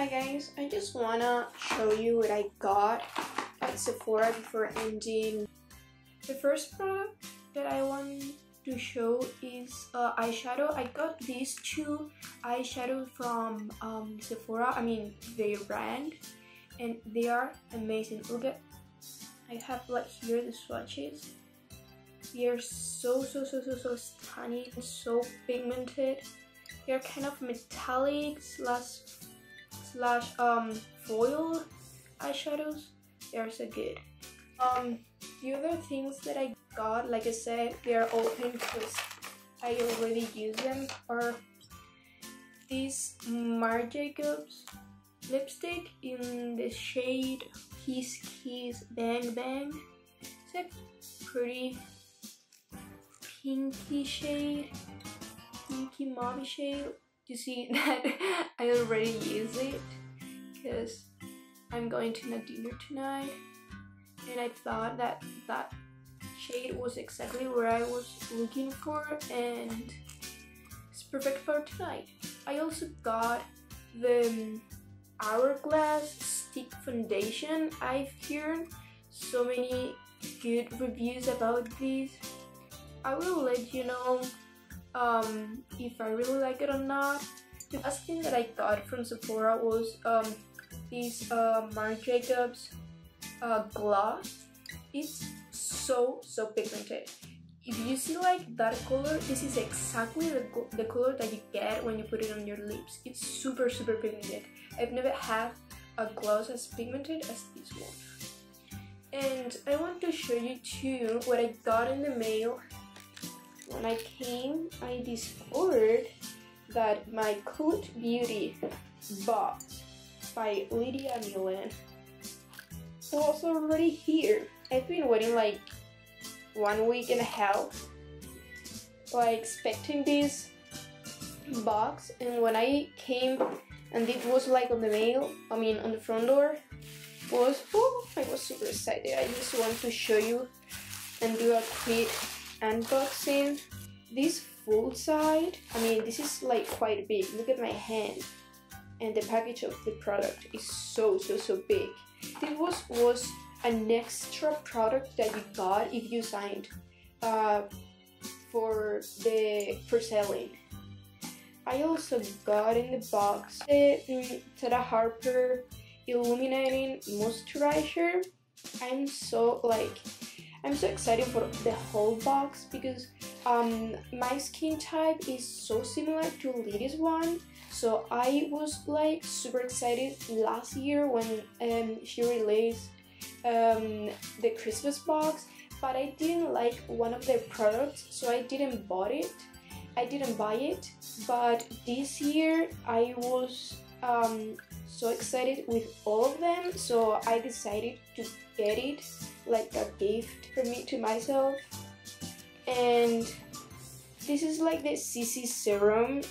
guys, I just wanna show you what I got at Sephora before ending. The first product that I want to show is eyeshadow. I got these two eyeshadows from Sephora, I mean their brand, and they are amazing. Look at, I have like here the swatches. They are so stunning, so pigmented. They are kind of metallic slash foil eyeshadows. They are so good. The other things that I got, like I said, they are open because I already use them, are these Marc Jacobs lipstick in the shade Kiss Kiss Bang Bang. It's a pretty pinky shade, pinky mauve shade. You see that I already use it because I'm going to a dinner tonight, and I thought that that shade was exactly what I was looking for, and it's perfect for tonight. I also got the Hourglass Stick Foundation. I've heard so many good reviews about this. I will let you know if I really like it or not. The last thing that I got from Sephora was this Marc Jacobs gloss. It's so pigmented. If you see like that color, this is exactly the color that you get when you put it on your lips. It's super pigmented. I've never had a gloss as pigmented as this one. And I want to show you too what I got in the mail. When I came, I discovered that my Cult Beauty box by Lydia Milan was already here. I've been waiting like 1 week and a half, like expecting this box, and when I came and it was like on the mail, I mean on the front door, I was super excited. I just want to show you and do a quick unboxing. This full side, I mean this is like quite big. Look at my hand, and the package of the product is so big. This was an extra product that you got if you signed for selling. I also got in the box the Tara Harper Illuminating Moisturizer. I'm so excited for the whole box because my skin type is so similar to Lydia's one. So I was like super excited last year when she released the Christmas box, but I didn't like one of their products, so I didn't buy it. But this year I was so excited with all of them, so I decided to get it like a gift for me to myself. And this is like the CC serum,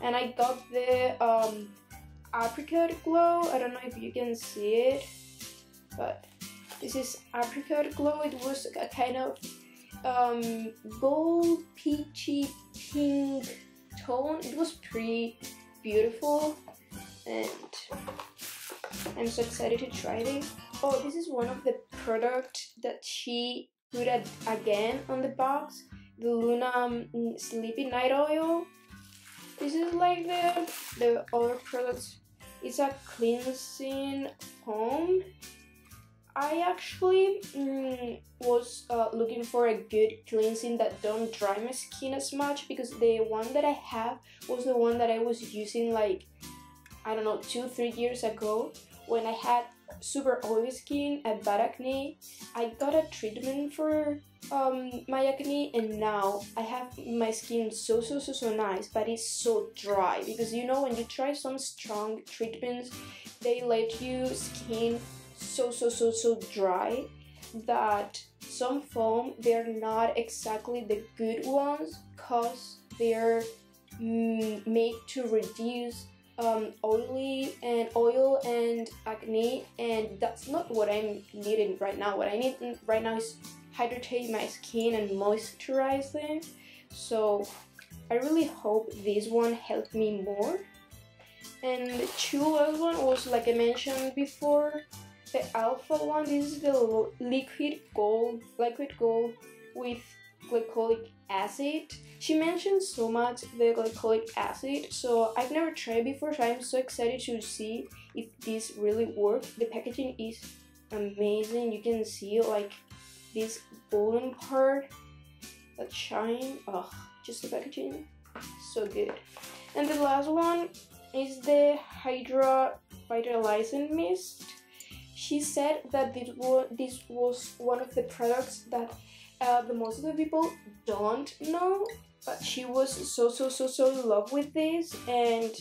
and I got the apricot glow. I don't know if you can see it, but this is apricot glow. It was a kind of gold peachy pink tone. It was pretty beautiful, and I'm so excited to try this. Oh, this is one of the products that she put again on the box, the Luna Sleepy Night Oil. This is like the other products. It's a cleansing foam. I actually was looking for a good cleansing that don't dry my skin as much, because the one that I have was the one that I was using like, I don't know, 2-3 years ago when I had super oily skin and bad acne. I got a treatment for my acne, and now I have my skin so nice, but it's so dry, because you know when you try some strong treatments, they let you skin so dry that some foam, they're not exactly the good ones, cause they're made to reduce oil and acne, and that's not what I'm needing right now. What I need right now is hydrate my skin and moisturize them. So I really hope this one helped me more. And the two last one was, like I mentioned before, the alpha one. This is the liquid gold with glycolic acid. She mentioned so much the glycolic acid, so I've never tried before, so I'm so excited to see if this really works. The packaging is amazing. You can see like this golden part that shine. Oh, just the packaging, so good. And the last one is the Hydra Vitalizing Mist. She said that this was one of the products that the most of the people don't know, but she was so in love with this, and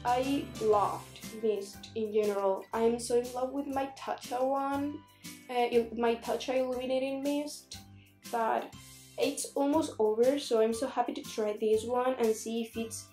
I loved mist in general. I'm so in love with my Tatcha one, my Tatcha illuminating mist, that it's almost over, so I'm so happy to try this one and see if it's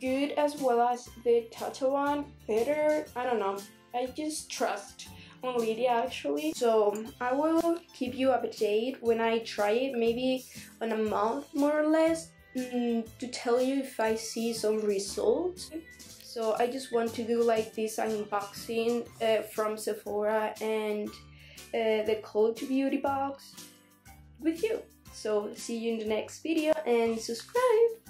good as well as the Tatcha one. Better, I don't know, I just trust on Lydia actually. So I will keep you updated when I try it, maybe on a month more or less, to tell you if I see some results. So I just want to do like this unboxing from Sephora and the Code to Beauty box with you. So see you in the next video and subscribe!